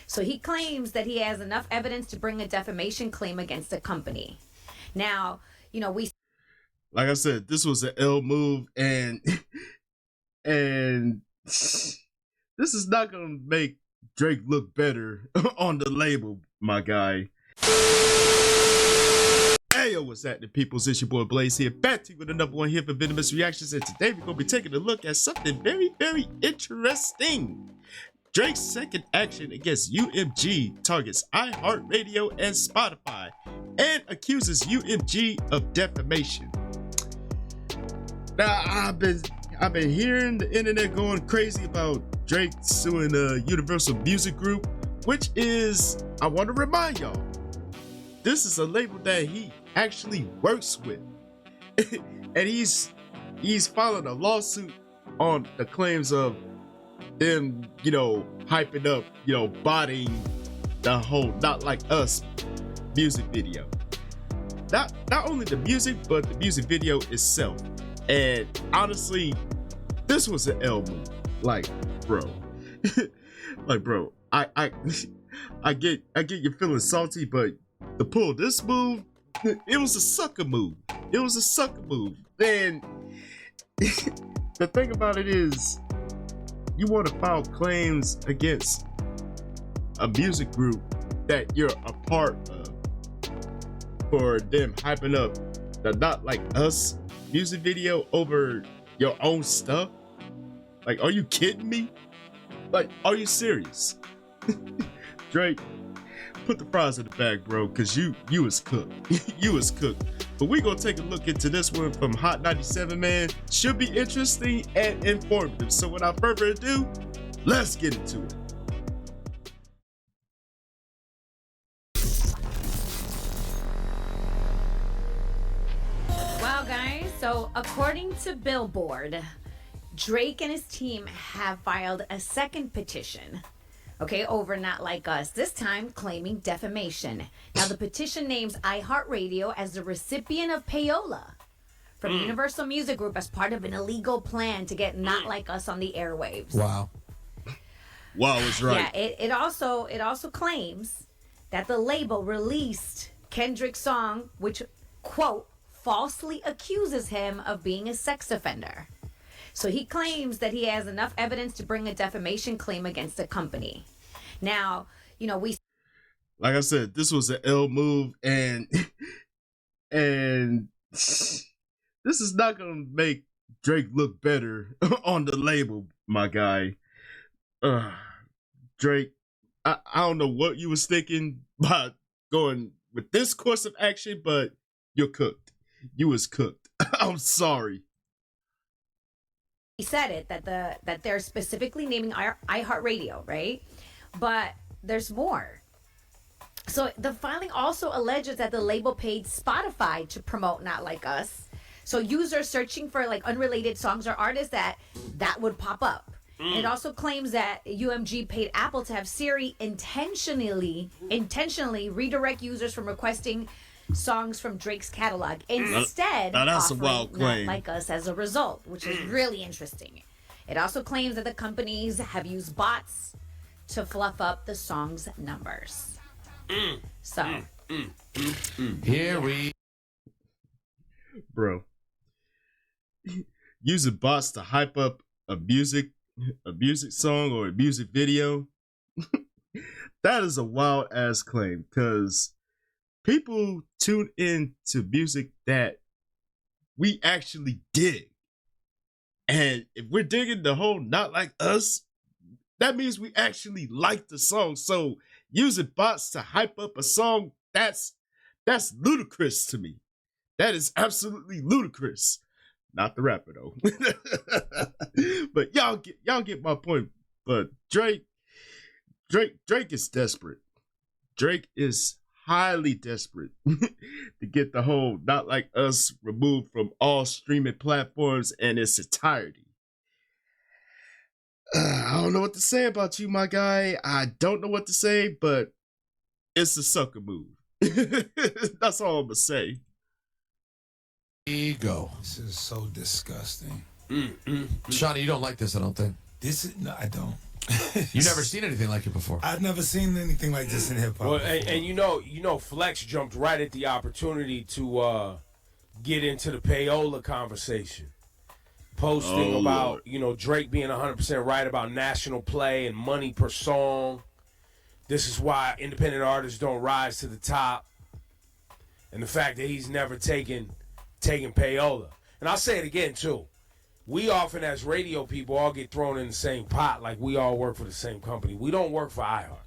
So he claims that he has enough evidence to bring a defamation claim against the company. Now, we like I said, this was an L move, and and this is not gonna make Drake look better on the label, my guy. Hey yo, what's happening, peoples? It's your boy Blaze here, back to you with another one here for Venomous Reactions, and today we're gonna be taking a look at something very, very interesting. Drake's second action against UMG targets iHeartRadio and Spotify and accuses UMG of defamation. Now, I've been hearing the internet going crazy about Drake suing the Universal Music Group, which is, I want to remind y'all, this is a label that he actually works with. And he's filing a lawsuit on the claims of them, hyping up, botting the whole Not Like Us music video. Not only the music, but the music video itself. And honestly, this was an L move. Like, bro. I get you feeling salty, but to pull this move, it was a sucker move. It was a sucker move. And the thing about it is, you want to file claims against a music group that you're a part of for them hyping up the Not Like Us music video over your own stuff? Like, are you kidding me? Like, are you serious? Drake, put the fries in the bag, bro, because you was cooked. You was cooked. But we gonna take a look into this one from Hot 97, man. Should be interesting and informative. So without further ado, let's get into it. Well, guys, so according to Billboard, Drake and his team have filed a second petition, over Not Like Us, this time claiming defamation. Now, the petition names iHeartRadio as the recipient of payola from Universal Music Group as part of an illegal plan to get Not Like Us on the airwaves. Wow. Wow is right. Yeah, it also claims that the label released Kendrick's song, which, quote, falsely accuses him of being a sex offender. So he claims that he has enough evidence to bring a defamation claim against the company. Now, like I said, this was an L move, and this is not gonna make Drake look better on the label, my guy. Drake, I don't know what you was thinking about going with this course of action, but you're cooked. You was cooked. I'm sorry. he said it that they're specifically naming iHeartRadio, right? But there's more. So the filing also alleges that the label paid Spotify to promote Not Like Us. So users searching for like unrelated songs or artists that would pop up. It also claims that UMG paid Apple to have Siri intentionally redirect users from requesting songs from Drake's catalog instead that's offering a wild claim. Not Like Us as a result, which is really interesting. It also claims that the companies have used bots to fluff up the song's numbers. Here we, bro, using bots to hype up a music song or a music video. That is a wild ass claim, because people tune in to music that we actually dig. And if we're digging the whole Not Like Us, that means we actually like the song. So using bots to hype up a song, that's ludicrous to me. That is absolutely ludicrous. Not the rapper though. But y'all get my point. But Drake is desperate. Drake is highly desperate to get the whole Not Like Us removed from all streaming platforms in its entirety. I don't know what to say about you, my guy. I don't know what to say, but it's a sucker move. That's all I'm gonna say. here you go. This is so disgusting. Shawnee, you don't like this, I don't think. No, I don't. You never seen anything like it before. I've never seen anything like this in hip hop. Well, and you know, Flex jumped right at the opportunity to get into the payola conversation, posting about Drake being 100% right about national play and money per song. This is why independent artists don't rise to the top, and the fact that he's never taken payola. And I'll say it again too. We often, as radio people, all get thrown in the same pot, like we all work for the same company. We don't work for iHeart.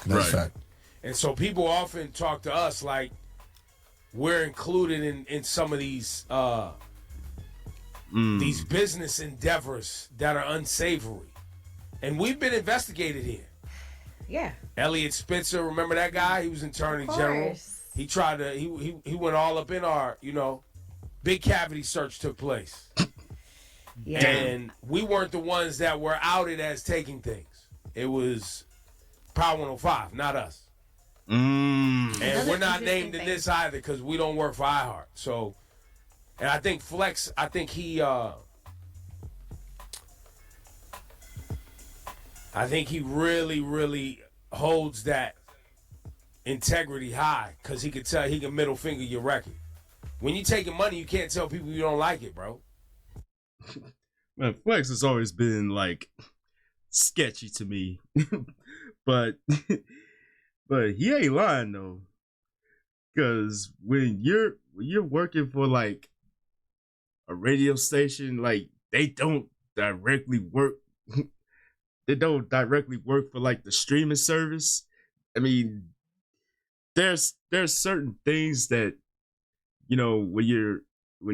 That's fact. And so people often talk to us like we're included in some of these business endeavors that are unsavory. And we've been investigated here. Yeah. Elliot Spitzer, remember that guy? He was Attorney General. He tried to, he went all up in our, big cavity search took place. Yeah. And we weren't the ones that were outed as taking things. It was Power 105, not us. And we're not named in this either because we don't work for iHeart. So, and I think Flex, he really, really holds that integrity high because he could tell, he can middle finger your record. When you taking money, you can't tell people you don't like it, bro. Man, Flex has always been like sketchy to me, but he ain't lying though, because when you're working for like a radio station, like they don't directly work for like the streaming service. I mean, there's certain things that when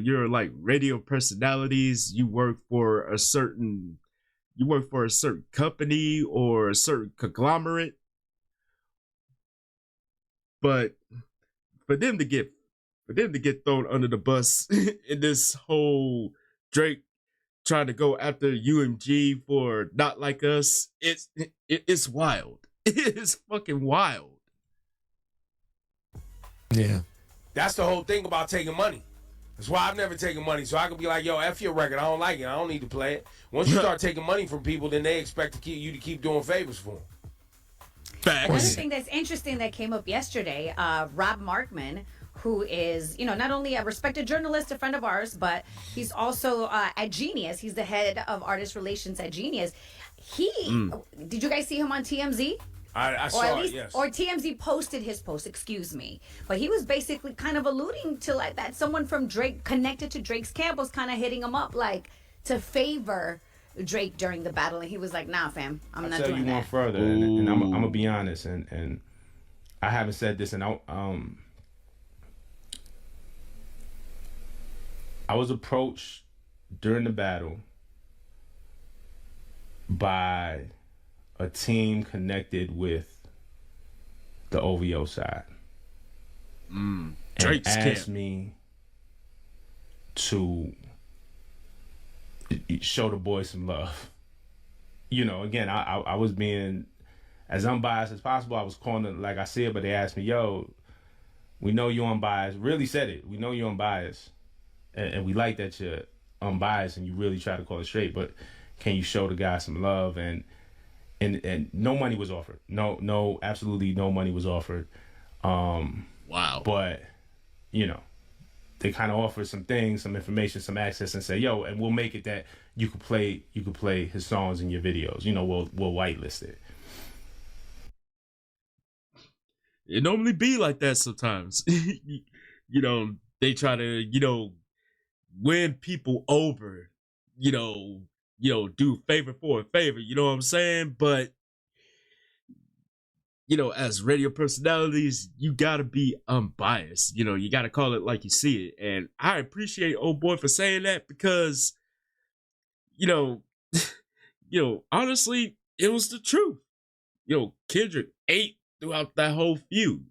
you're like radio personalities, you work for a certain company or a certain conglomerate. But for them to get thrown under the bus in this whole Drake trying to go after UMG for Not Like Us, it's wild. It is fucking wild. Yeah. That's the whole thing about taking money. That's why I've never taken money. So I could be like, yo, F your record. I don't like it. I don't need to play it. Once you start taking money from people, then they expect you to keep doing favors for them. Another thing that's interesting that came up yesterday, Rob Markman, who is, not only a respected journalist, a friend of ours, but he's also at Genius. He's the head of artist relations at Genius. Did you guys see him on TMZ? I saw it, yes. Or TMZ posted his post, excuse me. But he was basically kind of alluding to like that someone from Drake, connected to Drake's camp, was kind of hitting him up like to favor Drake during the battle. And he was like, nah, fam, I'm not doing that. I'll tell you one further, and I'm going to be honest, and I haven't said this, and I was approached during the battle by a team connected with the OVO side. Drake's and asked camp. me to show the boys some love. Again, I was being as unbiased as possible. I was calling it like I said, but they asked me, yo, we know you're unbiased. Really said it. We know you're unbiased. And we like that you're unbiased and you really try to call it straight, but can you show the guys some love? And no money was offered. No, absolutely no money was offered. Wow. But, they kind of offered some things, some information, some access, and say, yo, and we'll make it that you could play his songs in your videos. We'll whitelist it. It normally be like that sometimes. They try to, win people over, do favor for a favor, you know what I'm saying? But, as radio personalities, you gotta be unbiased. You gotta call it like you see it. And I appreciate old boy for saying that because, honestly, it was the truth. Kendrick ate throughout that whole feud,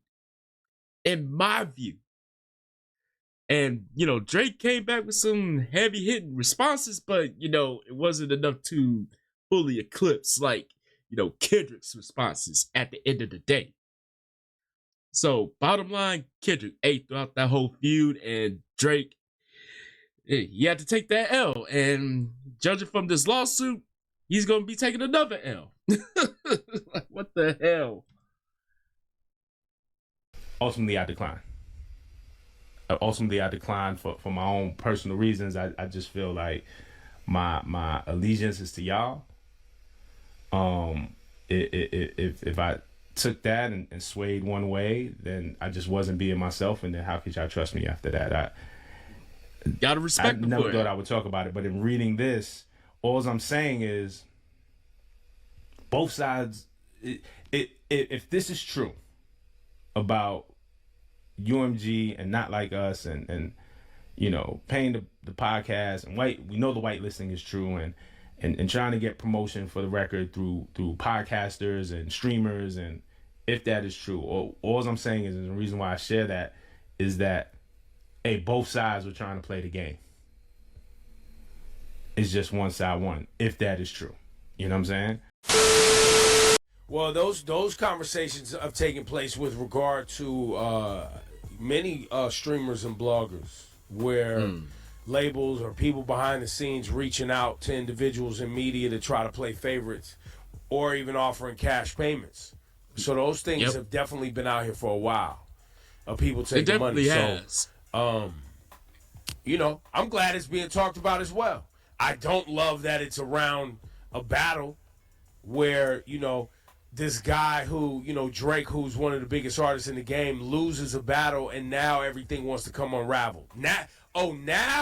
in my view. And, Drake came back with some heavy hitting responses, but, it wasn't enough to fully eclipse, like, Kendrick's responses at the end of the day. So, bottom line, Kendrick ate throughout that whole feud, and Drake, he had to take that L, and judging from this lawsuit, he's gonna be taking another L. Like, what the hell? Ultimately, I declined. I declined for my own personal reasons. I just feel like my allegiance is to y'all. If I took that and swayed one way, then I just wasn't being myself, and then how could y'all trust me after that? I gotta respect. I never thought I would talk about it, but in reading this, all I'm saying is both sides. If this is true about UMG and Not Like Us, and paying the podcast, and we know the whitelisting is true, and trying to get promotion for the record through podcasters and streamers, and if that is true, all I'm saying is, and the reason why I share that is that, hey, both sides were trying to play the game. It's just one side won, if that is true. You know what I'm saying? Well, those conversations have taken place with regard to many streamers and bloggers, where labels or people behind the scenes reaching out to individuals in media to try to play favorites, or even offering cash payments. So those things have definitely been out here for a while. People taking money. Has. So, I'm glad it's being talked about as well. I don't love that it's around a battle where, this guy who, Drake, who's one of the biggest artists in the game, loses a battle, and now everything wants to come unraveled. Now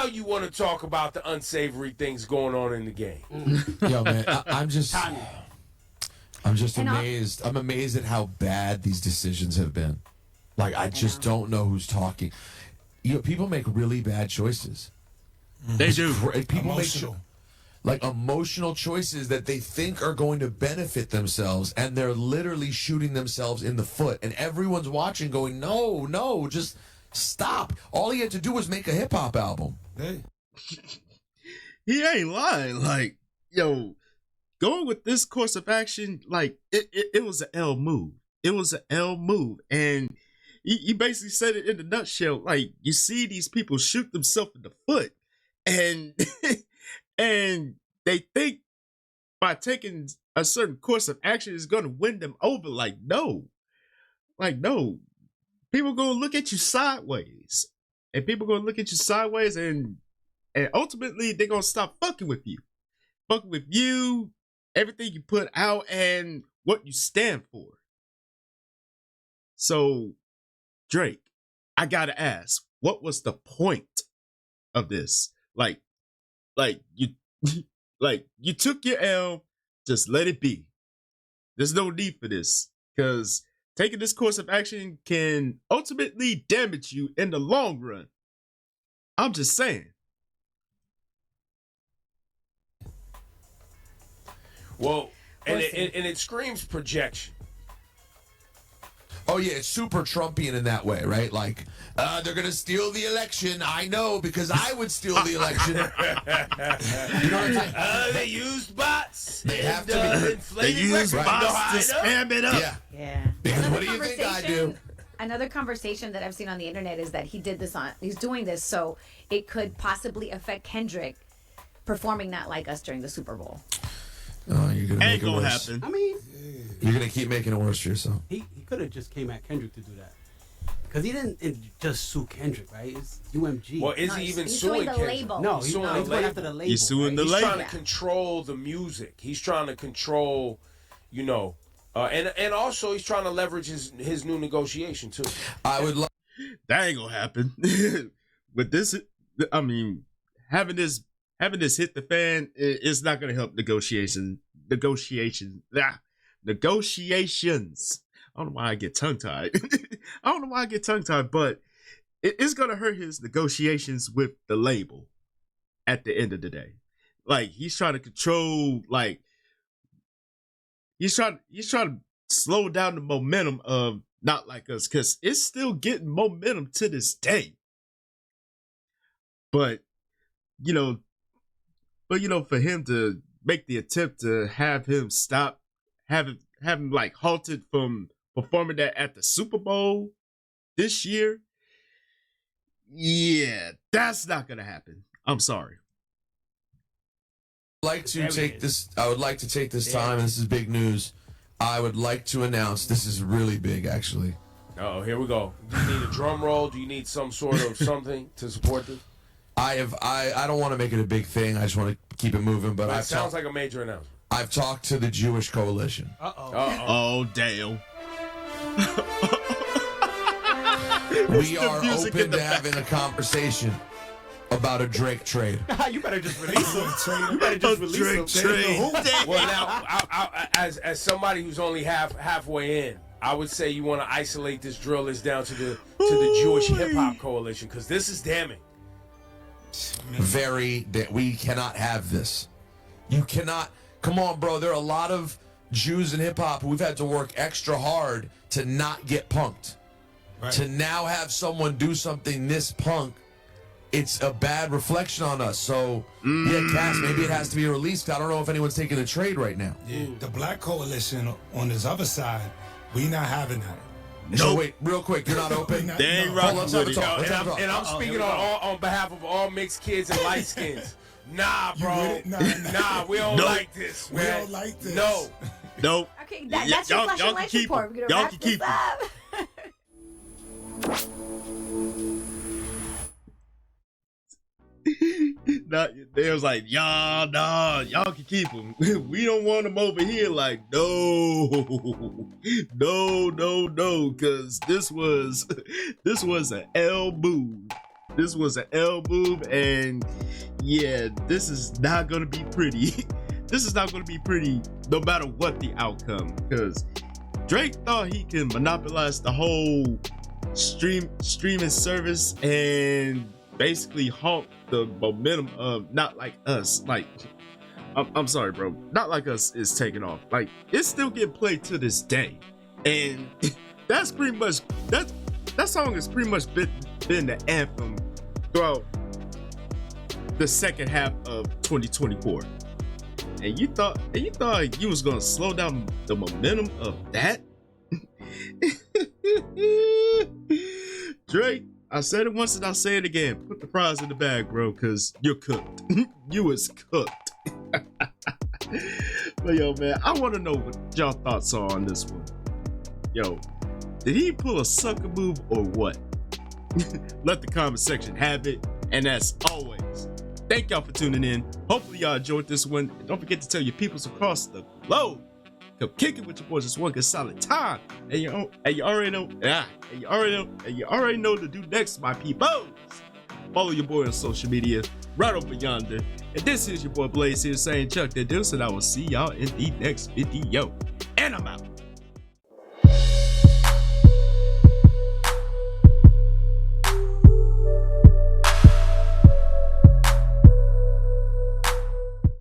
you want to talk about the unsavory things going on in the game. Yo, man, I'm just amazed. I'm amazed at how bad these decisions have been. Like, I just don't know who's talking. People make really bad choices. They do. People Emotional. make emotional choices that they think are going to benefit themselves, and they're literally shooting themselves in the foot. And everyone's watching, going, "No, just stop." All he had to do was make a hip hop album. Hey. He ain't lying. Like, yo, going with this course of action, like, it was an L move. It was an L move, and he basically said it in a nutshell. Like, you see these people shoot themselves in the foot, and and they think by taking a certain course of action is going to win them over. Like, no. People gonna look at you sideways, and and ultimately they're gonna stop fucking with you, everything you put out, and what you stand for. So, Drake, I gotta ask, what was the point of this? Like you you took your L, just let it be. There's no need for this, because taking this course of action can ultimately damage you in the long run. I'm just saying. Well, and it screams projection. Oh, yeah, it's super Trumpian in that way, right? Like, they're going to steal the election. I know, because I would steal the election. You know what I'm saying? They used bots. They have to be. They use bots to spam it up. Yeah. Because what do you think I do? Another conversation that I've seen on the internet is that he's doing this so it could possibly affect Kendrick performing Not Like Us during the Super Bowl. Oh, you're gonna make Ain't it gonna worse. happen. I mean, You're gonna keep making it worse for yourself. he could have just came at Kendrick to do that. Because he didn't just sue Kendrick, right? It's UMG. Well, is No, he even he's suing the Kendrick? label. no, he's he's suing not. the He's going label. after the label. He's suing the He's label. trying to control the music. He's trying to control, and also he's trying to leverage his new negotiation too. I would love. That ain't gonna happen. With this, I mean, having this hit the fan, it's not gonna help negotiations. I don't know why I get tongue tied. But it's gonna hurt his negotiations with the label at the end of the day. Like, he's trying to control, like, he's trying to slow down the momentum of Not Like Us, because it's still getting momentum to this day. But for him to make the attempt to have him stop, have him like halted from performing that at the Super Bowl this year, yeah, that's not gonna happen. I'm sorry. I would like to take this time, and this is big news. I would like to announce, this is really big, actually. Oh, here we go. Do you need a drum roll? Do you need some sort of something to support this? I don't want to make it a big thing. I just want to keep it moving. But It sounds like a major announcement. I've talked to the Jewish Coalition. Oh, damn. We are open to having a conversation about a Drake trade. You better just release him. You better just release him. Well, now, as somebody who's only halfway in, I would say you want to isolate this drill list down to the Jewish Hip Hop Coalition, because this is damning. We cannot have this. You cannot. Come on, bro. There are a lot of Jews in hip hop who we've had to work extra hard to not get punked. Right. To now have someone do something this punk, it's a bad reflection on us. So, yeah, Cass, maybe it has to be released. I don't know if anyone's taking a trade right now. Yeah, the Black Coalition on this other side, we not having that. So wait, real quick, you're not open? They ain't rocking with it. And I'm speaking on behalf of all mixed kids and light skins. Nah, bro. Nah, we don't like this, man. We don't like this. No. Okay, that's your flash and light report. We're gonna wrap this up. They was like, y'all can keep them. We don't want them over here. Like, no, because this was an L move. This was an L move, and yeah, this is not gonna be pretty. This is not gonna be pretty, no matter what the outcome. Because Drake thought he can monopolize the whole streaming service and basically halt the momentum of Not Like Us. Like, I'm sorry, bro. Not Like Us is taking off. Like, it's still getting played to this day, and that's pretty much that song has pretty much been the anthem throughout the second half of 2024. And you thought you was gonna slow down the momentum of that? Drake, I said it once and I'll say it again. Put the fries in the bag, bro, because you're cooked. You was cooked. But yo, man, I want to know what y'all thoughts are on this one. Yo, did he pull a sucker move or what? Let the comment section have it. And as always, thank y'all for tuning in. Hopefully y'all enjoyed this one. And don't forget to tell your peoples across the globe. Come kick it with your boys. It's one good solid time. And you already know to do next, my peoples. Follow your boy on social media right over yonder. And this is your boy Blaze here saying Chuck the Deuce, and I will see y'all in the next video. And I'm out.